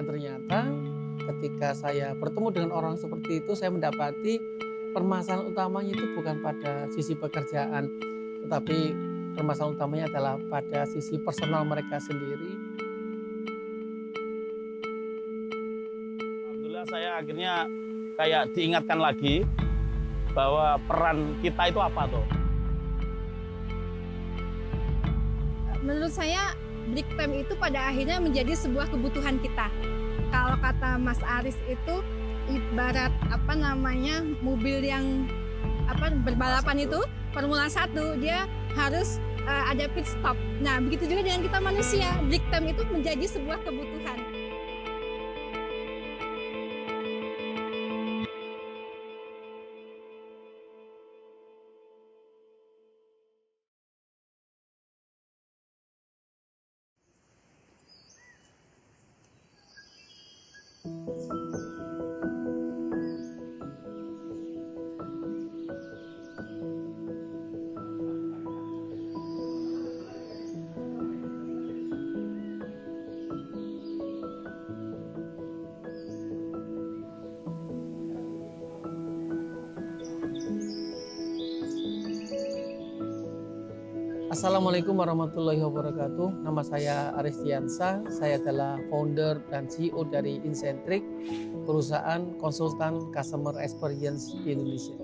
ternyata ketika saya bertemu dengan orang seperti itu, saya mendapati permasalahan utamanya itu bukan pada sisi pekerjaan, tetapi permasalahan utamanya adalah pada sisi personal mereka sendiri. Alhamdulillah saya akhirnya kayak diingatkan lagi bahwa peran kita itu apa tuh. Menurut saya break time itu pada akhirnya menjadi sebuah kebutuhan kita. Kalau kata Mas Aris itu ibarat mobil yang berbalapan itu Formula 1, dia harus ada pit stop. Nah, begitu juga dengan kita manusia, break time itu menjadi sebuah kebutuhan. Assalamualaikum warahmatullahi wabarakatuh. Nama saya Aris Diansa. Saya adalah founder dan CEO dari Incentric, perusahaan konsultan customer experience di Indonesia.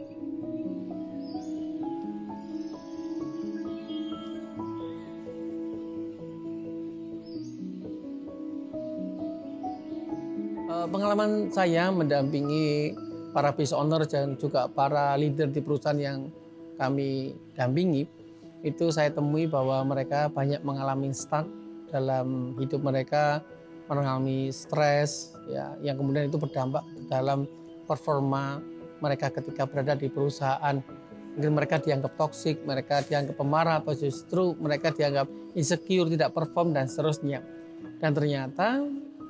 Pengalaman saya mendampingi para business owner dan juga para leader di perusahaan yang kami dampingi, itu saya temui bahwa mereka banyak mengalami stuck dalam hidup mereka, mengalami stres, ya, yang kemudian itu berdampak dalam performa mereka ketika berada di perusahaan. Mungkin mereka dianggap toksik, mereka dianggap pemarah, atau justru mereka dianggap insecure, tidak perform, dan seterusnya. Dan ternyata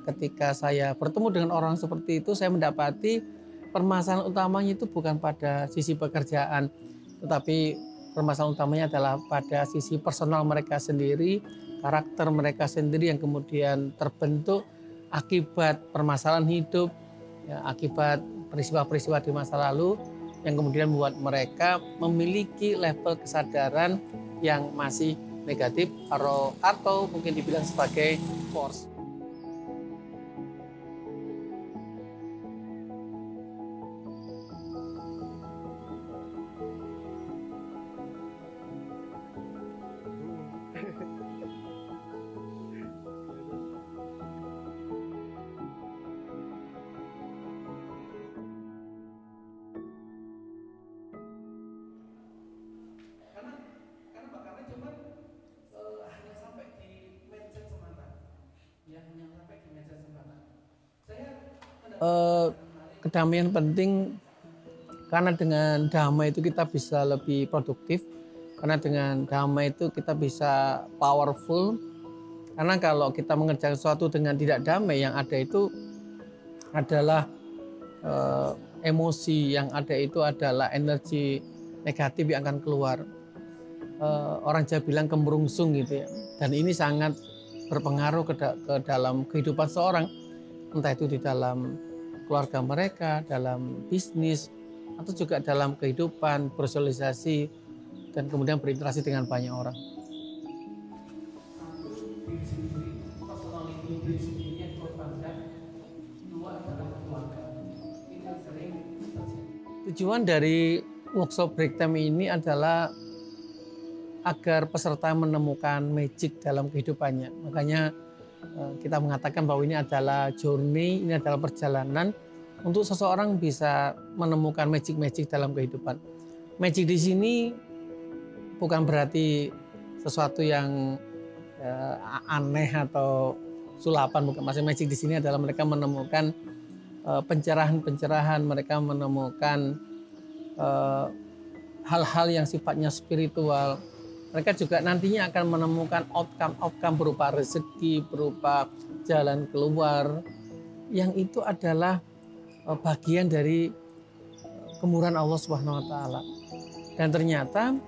ketika saya bertemu dengan orang seperti itu, saya mendapati permasalahan utamanya itu bukan pada sisi pekerjaan, tetapi permasalahan utamanya adalah pada sisi personal mereka sendiri, karakter mereka sendiri yang kemudian terbentuk akibat permasalahan hidup, ya, akibat peristiwa-peristiwa di masa lalu yang kemudian membuat mereka memiliki level kesadaran yang masih negatif atau mungkin dibilang sebagai force. Kedamaian penting karena dengan damai itu kita bisa lebih produktif, karena dengan damai itu kita bisa powerful. Karena kalau kita mengerjakan sesuatu dengan tidak damai, yang ada itu adalah emosi, yang ada itu adalah energi negatif yang akan keluar. Orang Jawa bilang kemerungsung gitu ya, dan ini sangat berpengaruh ke dalam kehidupan seorang, entah itu di dalam keluarga mereka, dalam bisnis, atau juga dalam kehidupan, bersosialisasi, dan kemudian berinteraksi dengan banyak orang. Tujuan dari workshop break time ini adalah agar peserta menemukan magic dalam kehidupannya. Makanya kita mengatakan bahwa ini adalah journey, ini adalah perjalanan untuk seseorang bisa menemukan magic-magic dalam kehidupan. Magic di sini bukan berarti sesuatu yang aneh atau sulapan, bukan. Maksudnya magic di sini adalah mereka menemukan pencerahan-pencerahan, mereka menemukan hal-hal yang sifatnya spiritual. Mereka juga nantinya akan menemukan outcome berupa rezeki, berupa jalan keluar, yang itu adalah bagian dari kemurahan Allah Subhanahu wa taala. Dan ternyata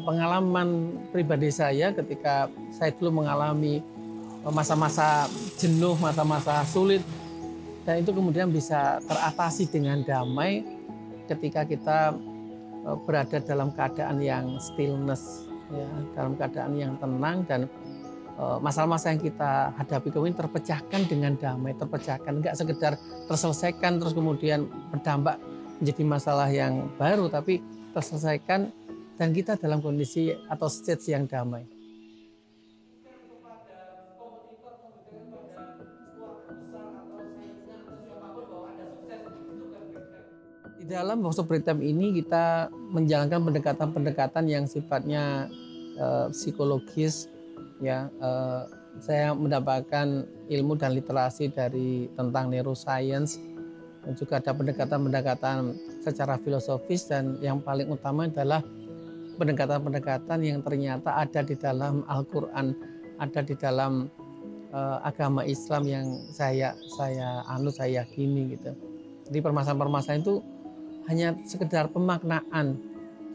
pengalaman pribadi saya ketika saya dulu mengalami masa-masa jenuh, masa-masa sulit, dan itu kemudian bisa teratasi dengan damai ketika kita berada dalam keadaan yang stillness, ya, dalam keadaan yang tenang, dan masalah-masalah yang kita hadapi kemudian terpecahkan dengan damai, terpecahkan, nggak sekedar terselesaikan terus kemudian berdampak menjadi masalah yang baru, tapi terselesaikan dan kita dalam kondisi atau stage yang damai. Di dalam workshop break time ini kita menjalankan pendekatan-pendekatan yang sifatnya psikologis, ya. Saya mendapatkan ilmu dan literasi dari tentang neuroscience, dan juga ada pendekatan-pendekatan secara filosofis, dan yang paling utama adalah pendekatan-pendekatan yang ternyata ada di dalam Al-Quran, ada di dalam agama Islam yang saya anut, saya yakini gitu. Jadi permasalahan-permasalahan itu hanya sekedar pemaknaan.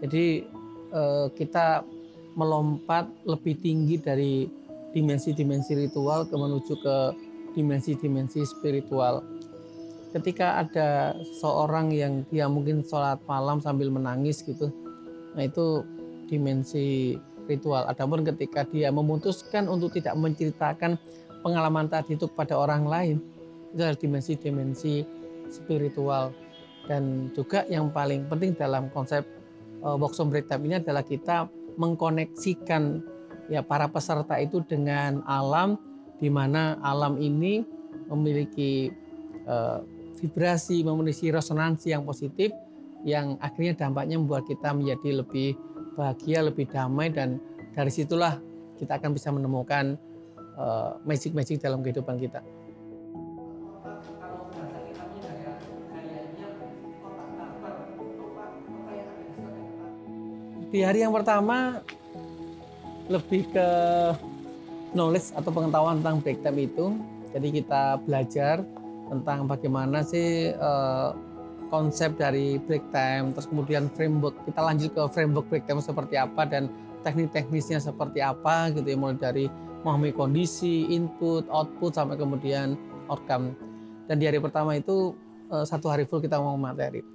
Jadi kita melompat lebih tinggi dari dimensi-dimensi ritual menuju ke dimensi-dimensi spiritual. Ketika ada seorang yang dia mungkin sholat malam sambil menangis gitu, nah itu dimensi ritual. Adapun ketika dia memutuskan untuk tidak menceritakan pengalaman tadi itu kepada orang lain, itu adalah dimensi-dimensi spiritual. Dan juga yang paling penting dalam konsep workshop break time ini adalah kita mengkoneksikan ya para peserta itu dengan alam, di mana alam ini memiliki vibrasi, memiliki resonansi yang positif, yang akhirnya dampaknya membuat kita menjadi lebih bahagia, lebih damai, dan dari situlah kita akan bisa menemukan magic-magic dalam kehidupan kita. Di hari yang pertama lebih ke knowledge atau pengetahuan tentang break time itu. Jadi kita belajar tentang bagaimana sih konsep dari break time, terus kemudian framework. Kita lanjut ke framework break time seperti apa dan teknik-teknisnya seperti apa gitu ya, mulai dari memahami kondisi, input, output, sampai kemudian outcome. Dan di hari pertama itu 1 hari full kita mau materi.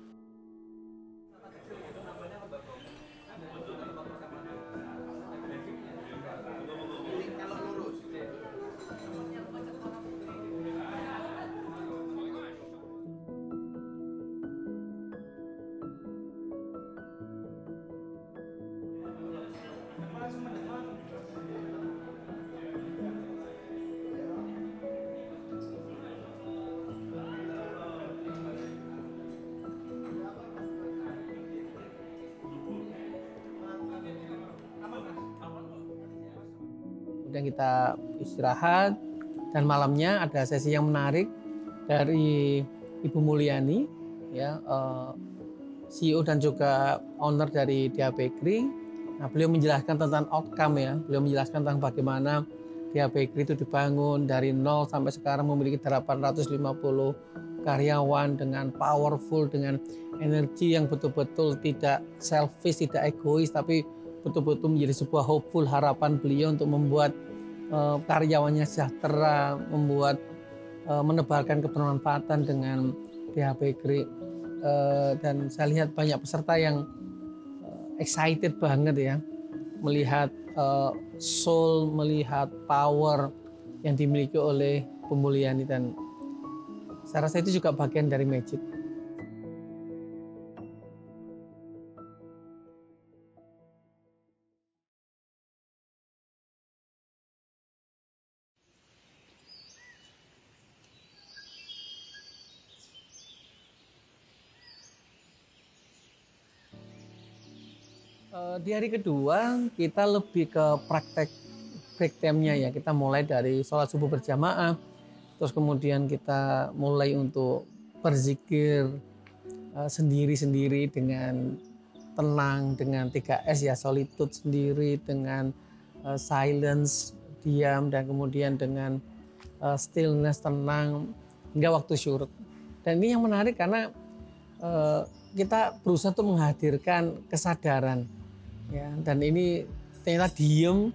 Kemudian kita istirahat, dan malamnya ada sesi yang menarik dari Ibu Mulyani, ya, CEO dan juga owner dari DA Bakery. Nah, beliau menjelaskan tentang outcome, ya, beliau menjelaskan tentang bagaimana DA Bakery itu dibangun dari nol sampai sekarang memiliki 850 karyawan dengan powerful, dengan energi yang betul-betul tidak selfish, tidak egois, tapi betul-betul menjadi sebuah hopeful, harapan beliau untuk membuat karyawannya sejahtera, membuat menebarkan kebermanfaatan dengan DA Bakery. Dan saya lihat banyak peserta yang excited banget ya, melihat soul, melihat power yang dimiliki oleh Bu Mulyani, dan saya rasa itu juga bagian dari magic. Di hari kedua kita lebih ke praktek break time-nya ya. Kita mulai dari sholat subuh berjamaah, terus kemudian kita mulai untuk berzikir sendiri-sendiri dengan tenang, dengan 3S ya, solitude sendiri, dengan silence, diam, dan kemudian dengan stillness, tenang, hingga waktu syuruk. Dan ini yang menarik karena kita berusaha untuk menghadirkan kesadaran, ya, dan ini ternyata diem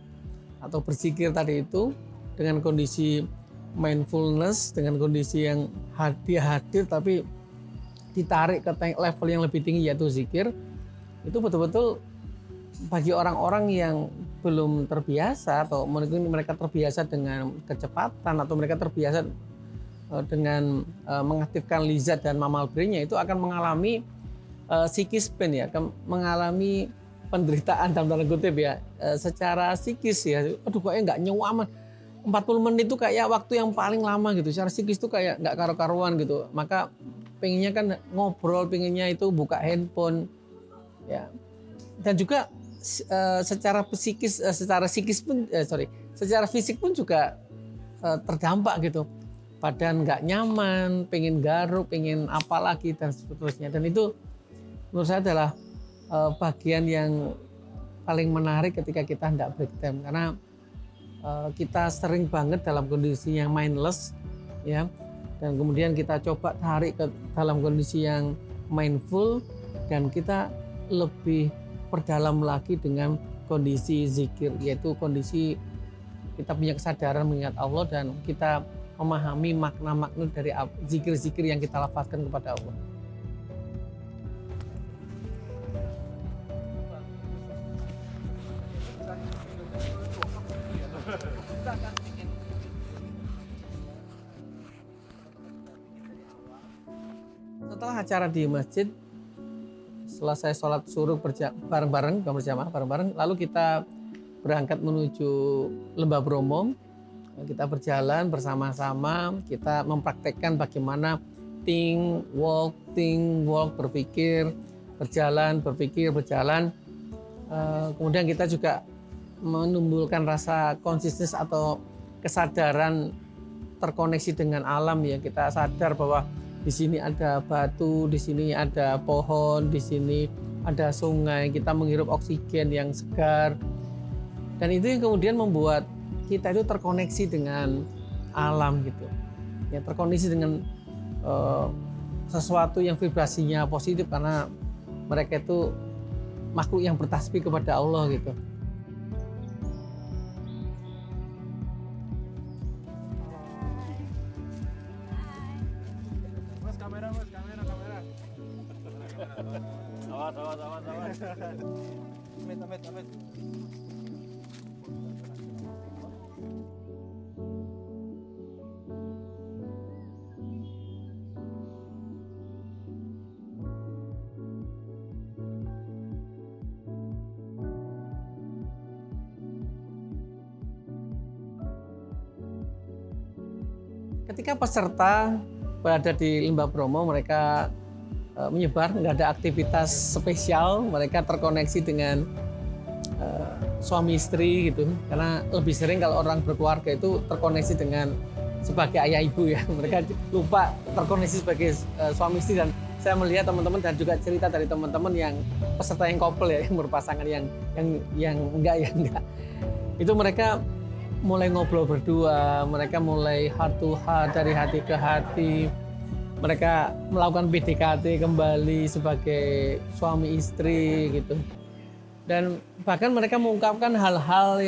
atau berzikir tadi itu dengan kondisi mindfulness, dengan kondisi yang hadir tapi ditarik ke level yang lebih tinggi yaitu zikir, itu betul-betul bagi orang-orang yang belum terbiasa atau mungkin mereka terbiasa dengan kecepatan atau mereka terbiasa dengan mengaktifkan lizat dan mamal brainnya, itu akan mengalami psikis pain ya, mengalami penderitaan dalam tanda kutip ya, secara psikis ya. Aduh kayaknya nggak nyaman. 40 menit itu kayak waktu yang paling lama gitu. Secara psikis itu kayak nggak karu-karuan gitu. Maka pengennya kan ngobrol, pengennya itu buka handphone, ya. Dan juga secara psikis, secara fisik pun juga terdampak gitu. Badan nggak nyaman, pengen garuk, pengen apa lagi dan seterusnya. Dan itu menurut saya adalah bagian yang paling menarik ketika kita hendak break time, karena kita sering banget dalam kondisi yang mindless ya, dan kemudian kita coba tarik ke dalam kondisi yang mindful dan kita lebih perdalam lagi dengan kondisi zikir, yaitu kondisi kita punya kesadaran mengingat Allah dan kita memahami makna-makna dari zikir-zikir yang kita lafazkan kepada Allah. Setelah acara di masjid, selesai sholat suruh bareng-bareng, lalu kita berangkat menuju Lembah Bromo. Kita berjalan bersama-sama, kita mempraktekkan bagaimana think, walk, berpikir, berjalan, berpikir, berjalan. Kemudian kita juga menumbuhkan rasa konsisten atau kesadaran terkoneksi dengan alam ya. Kita sadar bahwa di sini ada batu, di sini ada pohon, di sini ada sungai, kita menghirup oksigen yang segar. Dan itu yang kemudian membuat kita itu terkoneksi dengan alam gitu. Ya, terkoneksi dengan sesuatu yang vibrasinya positif karena mereka itu makhluk yang bertasbih kepada Allah gitu. Amit. Ketika peserta berada di Lembah Bromo, mereka menyebar, nggak ada aktivitas spesial, mereka terkoneksi dengan suami istri gitu, karena lebih sering kalau orang berkeluarga itu terkoneksi dengan sebagai ayah ibu ya, mereka lupa terkoneksi sebagai suami istri. Dan saya melihat teman-teman dan juga cerita dari teman-teman yang peserta yang couple ya, yang berpasangan, yang enggak, itu mereka mulai ngobrol berdua, mereka mulai heart to heart, dari hati ke hati. Mereka melakukan PDKT kembali sebagai suami istri gitu. Dan bahkan mereka mengungkapkan hal-hal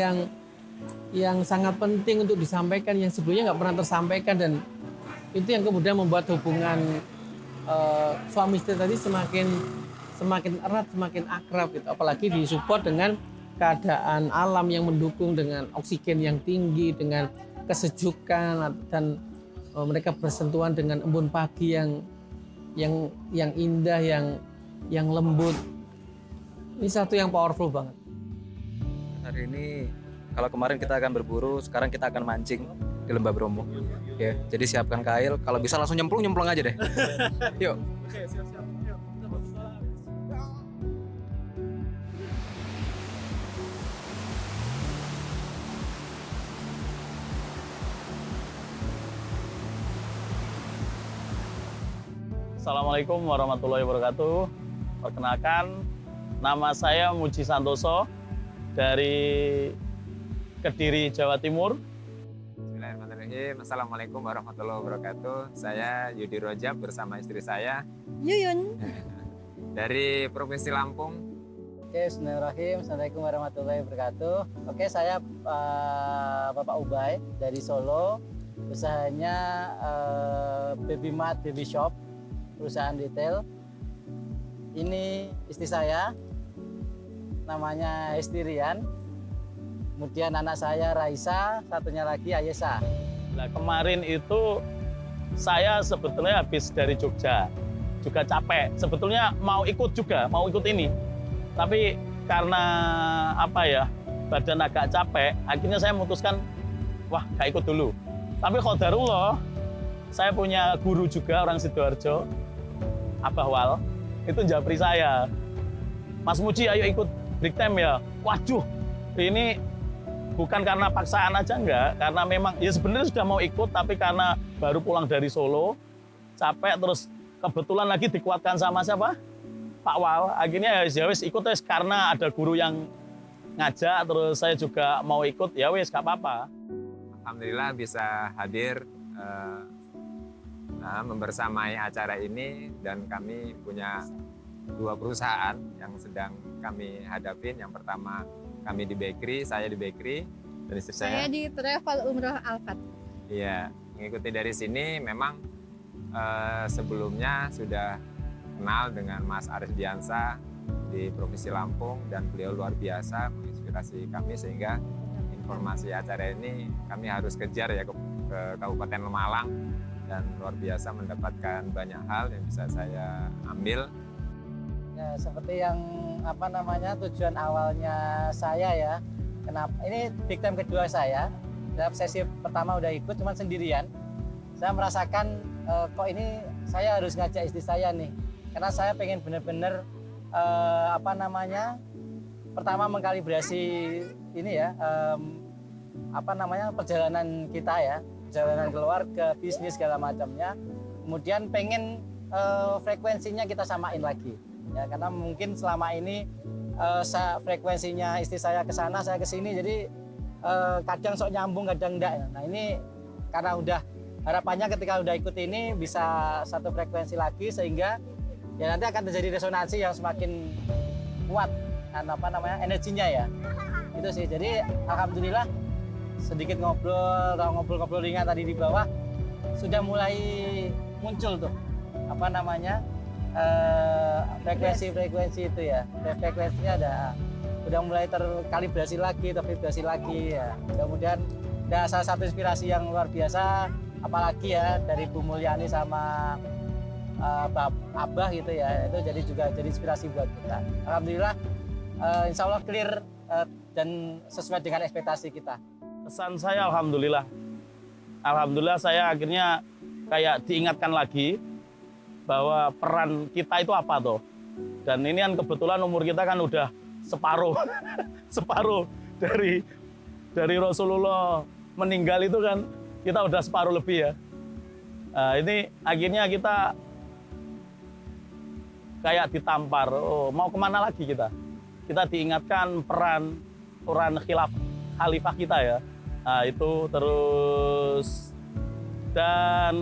yang sangat penting untuk disampaikan, yang sebelumnya nggak pernah tersampaikan, dan itu yang kemudian membuat hubungan suami istri tadi semakin erat, semakin akrab gitu. Apalagi disupport dengan keadaan alam yang mendukung, dengan oksigen yang tinggi, dengan kesejukan, dan mereka bersentuhan dengan embun pagi yang indah, yang lembut. Ini satu yang powerful banget. Hari ini kalau kemarin kita akan berburu, sekarang kita akan mancing di Lembah Bromo. Ya, jadi siapkan kail, kalau bisa langsung nyemplung aja deh. Yuk. Oke, siap. Yuk, kita berusaha. Assalamualaikum warahmatullahi wabarakatuh. Perkenalkan, nama saya Muji Santoso dari Kediri, Jawa Timur. Bismillahirrahmanirrahim. Assalamualaikum warahmatullahi wabarakatuh. Saya Yudi Rojab bersama istri saya Yuyun dari Provinsi Lampung. Oke, bismillahirrahmanirrahim. Assalamualaikum warahmatullahi wabarakatuh. Oke, saya Bapak Ubay dari Solo. Usahanya Baby Mart Baby Shop, perusahaan retail. Ini istri saya, namanya Hestirian. Kemudian anak saya Raisa, satunya lagi Ayesa. Nah, kemarin itu saya sebetulnya habis dari Jogja, juga capek. Sebetulnya mau ikut ini. Tapi karena badan agak capek, akhirnya saya memutuskan, wah gak ikut dulu. Tapi qadarullah, saya punya guru juga orang Sidoarjo, Abah Wal, itu japri saya. Mas Muji ayo ikut break time ya. Waduh, ini bukan karena paksaan aja enggak, karena memang ya sebenarnya sudah mau ikut, tapi karena baru pulang dari Solo, capek, terus kebetulan lagi dikuatkan sama siapa? Pak Wal. Akhirnya ya wis ikut wis, karena ada guru yang ngajak, terus saya juga mau ikut, ya wis gak apa-apa. Alhamdulillah bisa hadir membersamai acara ini, dan kami punya 2 perusahaan yang sedang kami hadapin. Yang pertama kami di bakery, saya di bakery, dan istri Saya di Travel Umroh Alfat. Iya, mengikuti dari sini memang sebelumnya sudah kenal dengan Mas Aris Diansa di Provinsi Lampung, dan beliau luar biasa menginspirasi kami, sehingga informasi acara ini kami harus kejar ya ke Kabupaten Malang, dan luar biasa mendapatkan banyak hal yang bisa saya ambil. Ya, seperti yang tujuan awalnya saya ya. Kenapa? Ini big time kedua saya. Dalam sesi pertama udah ikut, cuman sendirian. Saya merasakan kok ini saya harus ngajak istri saya nih. Karena saya pengen bener-bener pertama mengkalibrasi ini ya, perjalanan kita ya, perjalanan keluarga, bisnis segala macamnya. Kemudian pengen frekuensinya kita samain lagi. Ya, karena mungkin selama ini frekuensinya istri saya ke sana, saya ke sini, jadi kadang sok nyambung, kadang enggak. Nah, ini karena udah harapannya ketika udah ikut ini bisa satu frekuensi lagi, sehingga ya nanti akan terjadi resonansi yang semakin kuat, energinya ya. Itu sih. Jadi alhamdulillah sedikit ngobrol ringan tadi di bawah sudah mulai muncul tuh frekuensi itu ya. Frekuensinya udah mulai terkalibrasi lagi, tervibrasi lagi ya. Mudah-mudahan ada salah satu inspirasi yang luar biasa, apalagi ya dari Bu Mulyani sama Abah gitu ya, itu jadi inspirasi buat kita. Alhamdulillah, insya Allah clear dan sesuai dengan ekspektasi kita. Kesan saya alhamdulillah saya akhirnya kayak diingatkan lagi bahwa peran kita itu apa toh. Dan ini kan kebetulan umur kita kan udah separuh dari Rasulullah meninggal itu kan kita udah separuh lebih ya. Nah, ini akhirnya kita kayak ditampar, mau kemana lagi kita? Kita diingatkan peran khalifah kita ya. Nah, itu terus, dan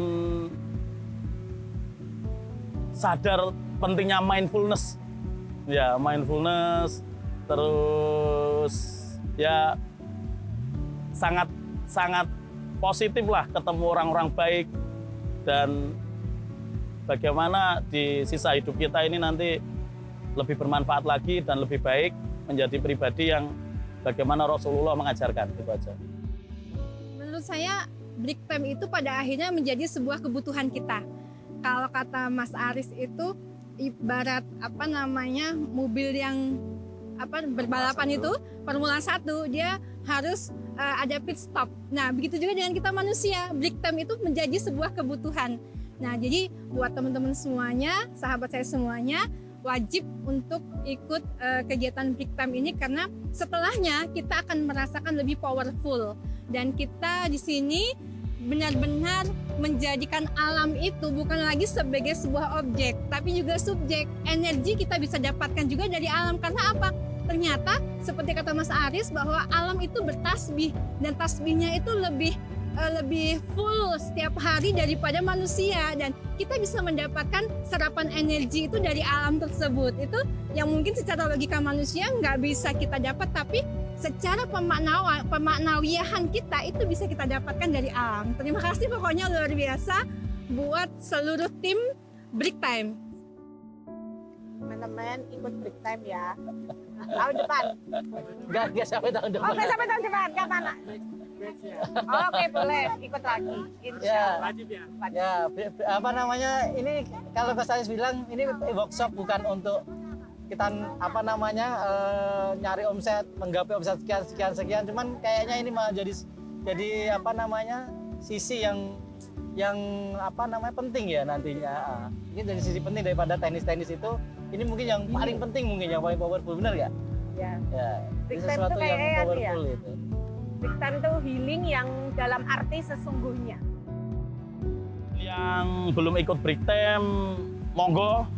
sadar pentingnya mindfulness. Ya, mindfulness, terus ya sangat positif lah ketemu orang-orang baik, dan bagaimana di sisa hidup kita ini nanti lebih bermanfaat lagi dan lebih baik, menjadi pribadi yang bagaimana Rasulullah mengajarkan, itu aja. Menurut saya break time itu pada akhirnya menjadi sebuah kebutuhan kita. Kalau kata Mas Aris itu ibarat mobil yang berbalapan itu Formula 1, dia harus ada pit stop. Nah, begitu juga dengan kita manusia, break time itu menjadi sebuah kebutuhan. Nah, jadi buat teman-teman semuanya, sahabat saya semuanya, wajib untuk ikut kegiatan break time ini, karena setelahnya kita akan merasakan lebih powerful, dan kita di sini benar-benar menjadikan alam itu bukan lagi sebagai sebuah objek, tapi juga subjek. Energi kita bisa dapatkan juga dari alam, karena apa? Ternyata seperti kata Mas Aris bahwa alam itu bertasbih, dan tasbihnya itu lebih lebih full setiap hari daripada manusia, dan kita bisa mendapatkan serapan energi itu dari alam tersebut. Itu yang mungkin secara logika manusia nggak bisa kita dapat, tapi secara pemaknawiahan kita itu bisa kita dapatkan dari alam. Terima kasih pokoknya luar biasa buat seluruh tim Break Time. Teman-teman ikut break time ya. Tahun depan. Enggak sampai tahun depan. Oke, sampai tahun depan. Kapan? Oke, boleh ikut lagi. Insya Allah. Ya, apa namanya? Ini kalau Mas Aris bilang ini workshop bukan untuk kita apa namanya nyari omset, menggapai omset sekian. Cuman kayaknya ini malah jadi apa namanya sisi yang apa namanya penting ya nantinya. Ini dari sisi penting daripada teknis itu. Ini mungkin yang paling penting, mungkin yang paling powerful, benar nggak? Ya. Ya. Break Ini time sesuatu tuh yang kayak powerful ya. itu. Break time tuh healing yang dalam arti sesungguhnya. Yang belum ikut break time, monggo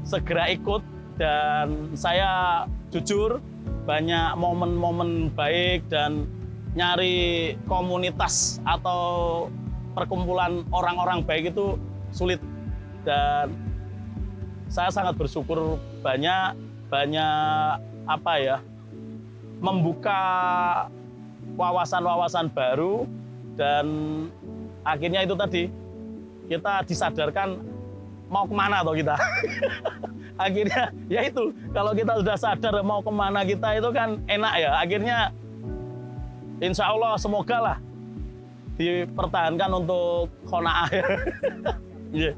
segera ikut. Dan saya jujur banyak momen-momen baik dan nyari komunitas atau perkumpulan orang-orang baik itu sulit, dan saya sangat bersyukur banyak apa ya, membuka wawasan-wawasan baru, dan akhirnya itu tadi kita disadarkan mau kemana toh kita. Akhirnya ya itu, kalau kita sudah sadar mau kemana kita itu kan enak ya. Akhirnya insya Allah semoga lah dipertahankan untuk qanaah ya. Yeah.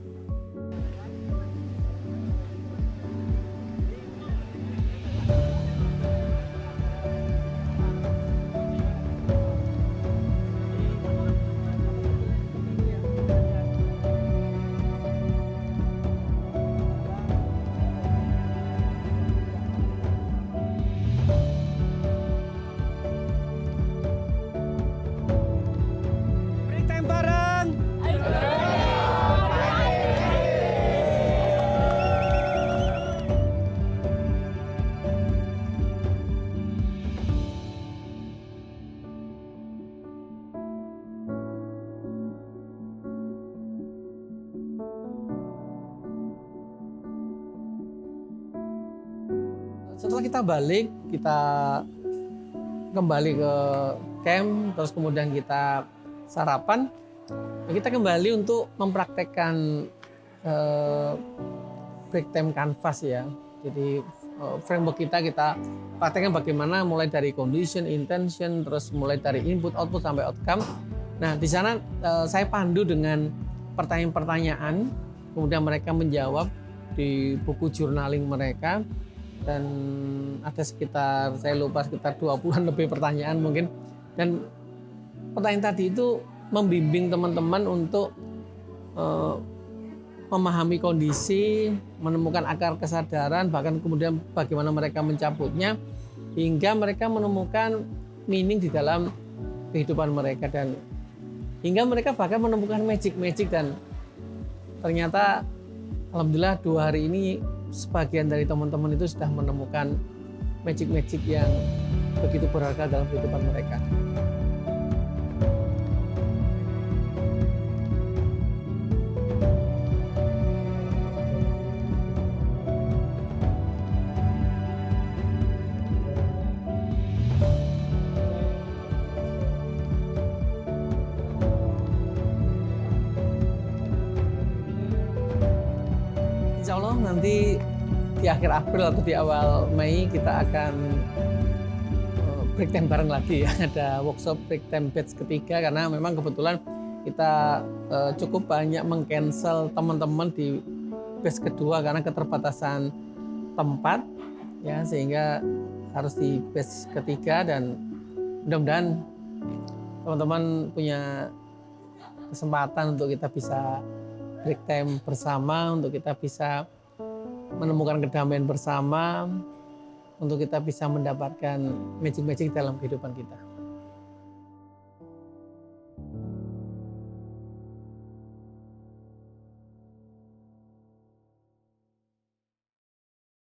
Break time bareng. Setelah kita balik, kita kembali ke camp, terus kemudian kita sarapan, ya kita kembali untuk mempraktekkan break time canvas ya. Jadi framework kita praktekkan bagaimana mulai dari condition, intention, terus mulai dari input, output sampai outcome. Nah di sana saya pandu dengan pertanyaan-pertanyaan, kemudian mereka menjawab di buku journaling mereka. Dan ada sekitar, saya lupa, sekitar 20-an lebih pertanyaan mungkin. Dan pertanyaan tadi itu membimbing teman-teman untuk memahami kondisi, menemukan akar kesadaran, bahkan kemudian bagaimana mereka mencabutnya, hingga mereka menemukan meaning di dalam kehidupan mereka, dan hingga mereka bahkan menemukan magic, dan ternyata alhamdulillah 2 hari ini sebagian dari teman-teman itu sudah menemukan magic yang begitu berharga dalam kehidupan mereka. Insya Allah nanti di akhir April atau di awal Mei kita akan break time bareng lagi ya. Ada workshop break time batch ketiga, karena memang kebetulan kita cukup banyak meng-cancel teman-teman di batch kedua karena keterbatasan tempat ya, sehingga harus di batch ketiga. Dan mudah-mudahan teman-teman punya kesempatan untuk kita bisa break time bersama, untuk kita bisa menemukan kedamaian bersama, untuk kita bisa mendapatkan magic dalam kehidupan kita.